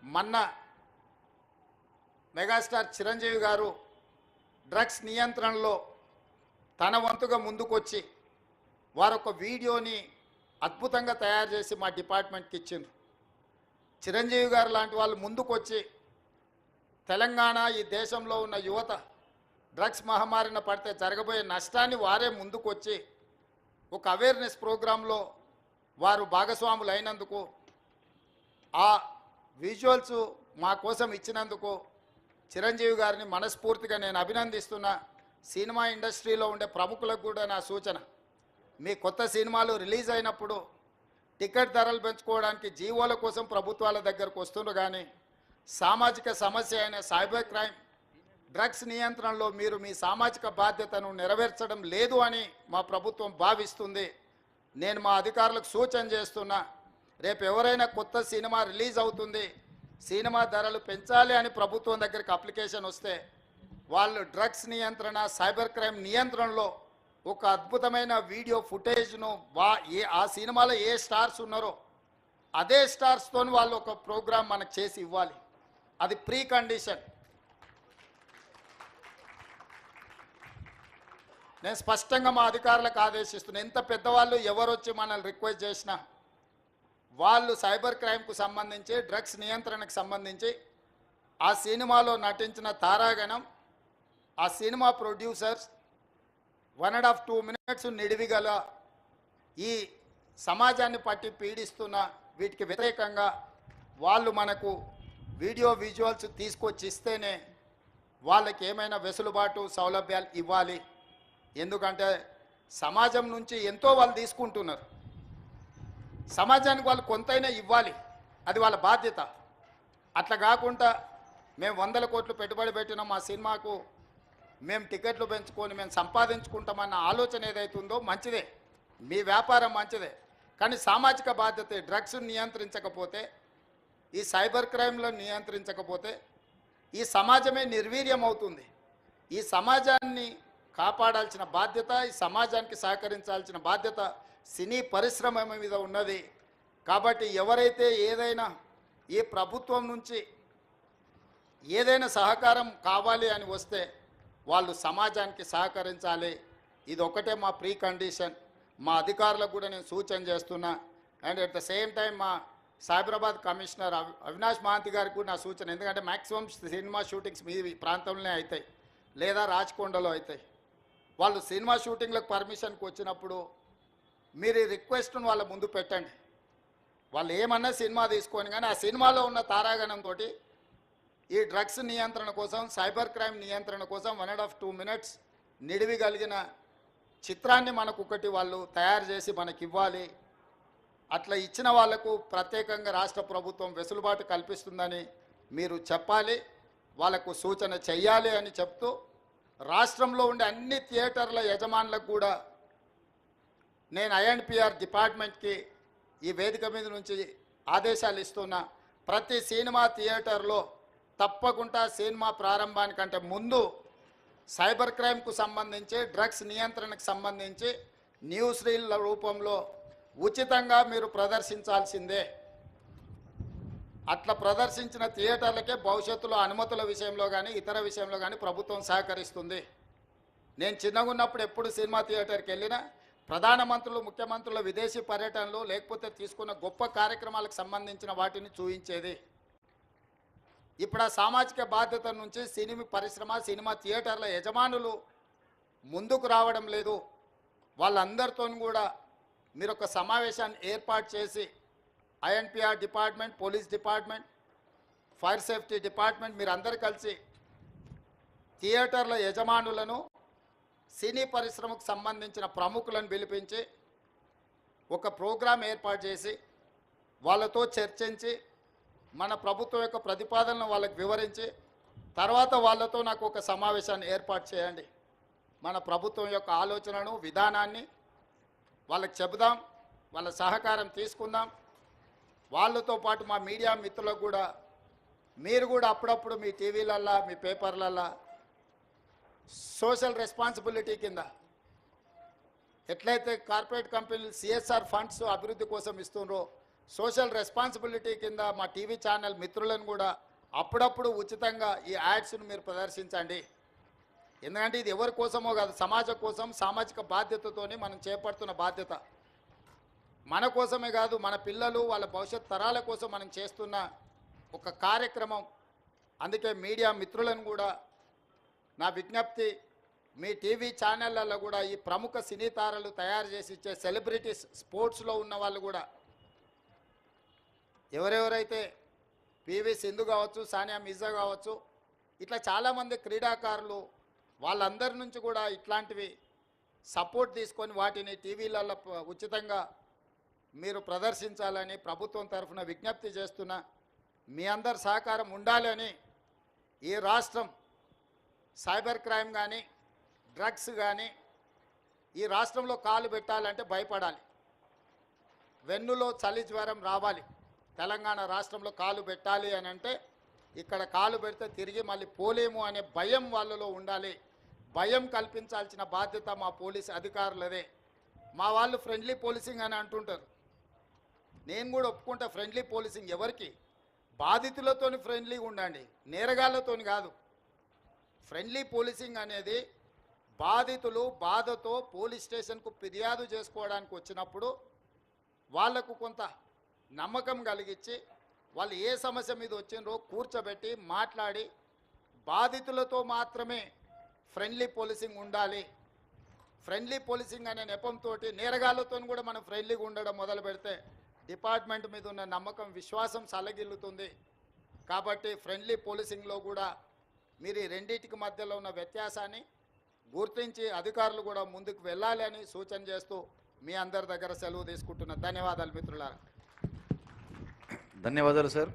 మొన్న మెగాస్టార్ చిరంజీవి గారు డ్రగ్స్ నియంత్రణలో తన వంతుగా ముందుకొచ్చి వారొక వీడియోని అద్భుతంగా తయారు చేసి మా డిపార్ట్మెంట్కి ఇచ్చిండ్రు. చిరంజీవి గారు లాంటి వాళ్ళు ముందుకొచ్చి తెలంగాణ ఈ దేశంలో ఉన్న యువత డ్రగ్స్ మహమ్మారిన పడితే జరగబోయే నష్టాన్ని వారే ముందుకొచ్చి ఒక అవేర్నెస్ ప్రోగ్రాంలో వారు భాగస్వాములు అయినందుకు, ఆ విజువల్స్ మా కోసం ఇచ్చినందుకు చిరంజీవి గారిని మనస్ఫూర్తిగా నేను అభినందిస్తున్నా. సినిమా ఇండస్ట్రీలో ఉండే ప్రముఖులకు కూడా నా సూచన, మీ కొత్త సినిమాలు రిలీజ్ అయినప్పుడు టికెట్ ధరలు పెంచుకోవడానికి జీవోల కోసం ప్రభుత్వాల దగ్గరకు వస్తున్నారు, కానీ సామాజిక సమస్య అయిన సైబర్ క్రైమ్ డ్రగ్స్ నియంత్రణలో మీరు మీ సామాజిక బాధ్యతను నెరవేర్చడం లేదు అని మా ప్రభుత్వం భావిస్తుంది. నేను మా అధికారులకు సూచన చేస్తున్నా, రేపు ఎవరైనా కొత్త సినిమా రిలీజ్ అవుతుంది, సినిమా ధరలు పెంచాలి అని ప్రభుత్వం దగ్గరికి అప్లికేషన్ వస్తే వాళ్ళు డ్రగ్స్ నియంత్రణ సైబర్ క్రైమ్ నియంత్రణలో ఒక అద్భుతమైన వీడియో ఫుటేజ్ను ఆ సినిమాలో ఏ స్టార్స్ ఉన్నారో అదే స్టార్స్తో వాళ్ళు ఒక ప్రోగ్రాం మనకు చేసి ఇవ్వాలి. అది ప్రీ కండిషన్. నేను స్పష్టంగా మా అధికారులకు ఆదేశిస్తున్నాను, ఎంత పెద్దవాళ్ళు ఎవరొచ్చి మనల్ని రిక్వెస్ట్ చేసినా వాళ్ళు సైబర్ క్రైమ్కు సంబంధించి డ్రగ్స్ నియంత్రణకు సంబంధించి ఆ సినిమాలో నటించిన తారాగణం, ఆ సినిమా ప్రొడ్యూసర్స్ 1.5-2 minutes నిడివిగల ఈ సమాజాన్ని పట్టి పీడిస్తున్న వీటికి వ్యతిరేకంగా వాళ్ళు మనకు వీడియో విజువల్స్ తీసుకొచ్చి ఇస్తేనే వాళ్ళకి ఏమైనా వెసులుబాటు సౌలభ్యాలు ఇవ్వాలి. ఎందుకంటే సమాజం నుంచి ఎంతో వాళ్ళు తీసుకుంటున్నారు, సమాజానికి వాళ్ళు కొంతైనా ఇవ్వాలి, అది వాళ్ళ బాధ్యత. అట్లా కాకుండా మేము 100 కోట్లు పెట్టుబడి పెట్టినాం మా సినిమాకు, మేము టికెట్లు పెంచుకొని మేము సంపాదించుకుంటామన్న ఆలోచన ఏదైతుందో మంచిదే, మీ వ్యాపారం మంచిదే, కానీ సామాజిక బాధ్యత డ్రగ్స్ నియంత్రించకపోతే, ఈ సైబర్ క్రైమ్లో నియంత్రించకపోతే ఈ సమాజమే నిర్వీర్యం అవుతుంది. ఈ సమాజాన్ని కాపాడాల్సిన బాధ్యత, ఈ సమాజానికి సహకరించాల్సిన బాధ్యత సినీ పరిశ్రమ మీద ఉన్నది. కాబట్టి ఎవరైతే ఏదైనా ఈ ప్రభుత్వం నుంచి ఏదైనా సహకారం కావాలి అని వస్తే వాళ్ళు సమాజానికి సహకరించాలి. ఇది ఒకటే మా ప్రీ కండిషన్. మా అధికారులకు కూడా నేను సూచన చేస్తున్నా. And at the same time మా సైబరాబాద్ కమిషనర్ అవినాష్ మహాంతి గారికి కూడా నా సూచన, ఎందుకంటే మ్యాక్సిమం సినిమా షూటింగ్స్ మీ ప్రాంతంలోనే అవుతాయి లేదా రాచకొండలో అవుతాయి. వాళ్ళు సినిమా షూటింగ్లకు పర్మిషన్కి వచ్చినప్పుడు మీరు ఈ రిక్వెస్ట్ను వాళ్ళ ముందు పెట్టండి. వాళ్ళు ఏమన్నా సినిమా తీసుకొని, కానీ ఆ సినిమాలో ఉన్న తారాగణంతో ఈ డ్రగ్స్ నియంత్రణ కోసం, సైబర్ క్రైమ్ నియంత్రణ కోసం 1.5-2 minutes నిడివి కలిగిన చిత్రాన్ని మనకు ఒకటి వాళ్ళు తయారు చేసి మనకి ఇవ్వాలి. అట్లా ఇచ్చిన వాళ్లకు ప్రత్యేకంగా రాష్ట్ర ప్రభుత్వం వెసులుబాటు కల్పిస్తుందని మీరు చెప్పాలి, వాళ్ళకు సూచన చెయ్యాలి అని చెప్తూ, రాష్ట్రంలో ఉండే అన్ని థియేటర్ల యజమానులకు కూడా నేను ఐఎన్పిఆర్ డిపార్ట్మెంట్కి ఈ వేదిక మీద నుంచి ఆదేశాలు ఇస్తున్నా. ప్రతి సినిమా థియేటర్లో తప్పకుండా సినిమా ప్రారంభానికంటే ముందు సైబర్ క్రైమ్కు సంబంధించి, డ్రగ్స్ నియంత్రణకు సంబంధించి న్యూస్ రీల్ల రూపంలో ఉచితంగా మీరు ప్రదర్శించాల్సిందే. అట్లా ప్రదర్శించిన థియేటర్లకే భవిష్యత్తులో అనుమతుల విషయంలో కానీ ఇతర విషయంలో కానీ ప్రభుత్వం సహకరిస్తుంది. నేను చిన్నగా ఉన్నప్పుడు ఎప్పుడు సినిమా థియేటర్కి వెళ్ళినా ప్రధానమంత్రులు, ముఖ్యమంత్రుల విదేశీ పర్యటనలు లేకపోతే తీసుకున్న గొప్ప కార్యక్రమాలకు సంబంధించిన వాటిని చూపించేది. ఇప్పుడు ఆ సామాజిక బాధ్యత నుంచి సినిమా పరిశ్రమ, సినిమా థియేటర్ల యజమానులు ముందుకు రావడం లేదు. వాళ్ళందరితో కూడా మీరు ఒక సమావేశాన్ని ఏర్పాటు చేసి INPR department, police department, fire safety department మీరు అందరు కలిసి థియేటర్ల యజమానులను, సినీ పరిశ్రమకు సంబంధించిన ప్రముఖులను పిలిపించి ఒక ప్రోగ్రాం ఏర్పాటు చేసి వాళ్ళతో చర్చించి మన ప్రభుత్వం యొక్క ప్రతిపాదనను వాళ్ళకి వివరించి తర్వాత వాళ్ళతో నాకు ఒక సమావేశాన్ని ఏర్పాటు చేయండి. మన ప్రభుత్వం యొక్క ఆలోచనను, విధానాన్ని వాళ్ళకి చెబుదాం, వాళ్ళ సహకారం తీసుకుందాం. వాళ్ళతో పాటు మా మీడియా మిత్రులకు కూడా మీరు కూడా అప్పుడప్పుడు మీ టీవీలల్లో, మీ పేపర్లల్లో సోషల్ రెస్పాన్సిబిలిటీ కింద ఎట్లయితే కార్పొరేట్ కంపెనీలు సిఎస్ఆర్ ఫండ్స్ అభివృద్ధి కోసం ఇస్తున్నారో సోషల్ రెస్పాన్సిబిలిటీ కింద మా టీవీ ఛానల్ మిత్రులను కూడా అప్పుడప్పుడు ఉచితంగా ఈ యాడ్స్ను మీరు ప్రదర్శించండి. ఎందుకంటే ఇది ఎవరి కోసమో కాదు, సమాజం కోసం సామాజిక బాధ్యతతోని మనం చేపడుతున్న బాధ్యత. మన కోసమే కాదు, మన పిల్లలు వాళ్ళ భవిష్యత్ తరాల కోసం మనం చేస్తున్న ఒక కార్యక్రమం. అందుకే మీడియా మిత్రులను కూడా నా విజ్ఞప్తి, మీ టీవీ ఛానళ్ళల్లో కూడా ఈ ప్రముఖ సినీ తారలు తయారు చేసి ఇచ్చే సెలబ్రిటీస్, స్పోర్ట్స్లో ఉన్న వాళ్ళు కూడా ఎవరెవరైతే పివి సింధు కావచ్చు, సానియా మిర్జా కావచ్చు, ఇట్లా చాలామంది క్రీడాకారులు, వాళ్ళందరి నుంచి కూడా ఇట్లాంటివి సపోర్ట్ తీసుకొని వాటిని టీవీలలో ఉచితంగా మీరు ప్రదర్శించాలని ప్రభుత్వం తరఫున విజ్ఞప్తి చేస్తున్నా. మీ అందరి సహకారం ఉండాలని. ఈ రాష్ట్రం సైబర్ క్రైమ్ కానీ డ్రగ్స్ కానీ ఈ రాష్ట్రంలో కాలు పెట్టాలంటే భయపడాలి. వెన్నులో చలి జ్వరం రావాలి. తెలంగాణ రాష్ట్రంలో కాలు పెట్టాలి అని అంటే ఇక్కడ కాలు పెడితే తిరిగి మళ్ళీ పోలేము అనే భయం వాళ్ళలో ఉండాలి. భయం కల్పించాల్సిన బాధ్యత మా పోలీస్ అధికారులదే. మా వాళ్ళు ఫ్రెండ్లీ పోలీసింగ్ అని అంటుంటారు. నేను కూడా ఒప్పుకుంటా, ఫ్రెండ్లీ పోలీసింగ్ ఎవరికి? బాధితులతోని ఫ్రెండ్లీగా ఉండండి, నేరగాళ్లతోని కాదు. ఫ్రెండ్లీ పోలీసింగ్ అనేది బాధితులు బాధతో పోలీస్ స్టేషన్కు ఫిర్యాదు చేసుకోవడానికి వచ్చినప్పుడు వాళ్లకు కొంత నమ్మకం కలిగించి వాళ్ళు ఏ సమస్య మీద వచ్చిందో కూర్చోబెట్టి మాట్లాడి, బాధితులతో మాత్రమే ఫ్రెండ్లీ పోలీసింగ్ ఉండాలి. ఫ్రెండ్లీ పోలీసింగ్ అనే నెపంతో నేరగాళ్లతో కూడా మనం ఫ్రెండ్లీగా ఉండడం మొదలు పెడితే డిపార్ట్మెంట్ మీద ఉన్న నమ్మకం, విశ్వాసం సలగిల్లుతుంది. కాబట్టి ఫ్రెండ్లీ పోలీసింగ్లో కూడా మీరు ఈ రెండింటికి మధ్యలో ఉన్న వ్యత్యాసాన్ని గుర్తించి అధికారులు కూడా ముందుకు వెళ్ళాలి అని సూచన చేస్తూ మీ అందరి దగ్గర సెలవు తీసుకుంటున్నా. ధన్యవాదాలు మిత్రులారా. ధన్యవాదాలు సార్.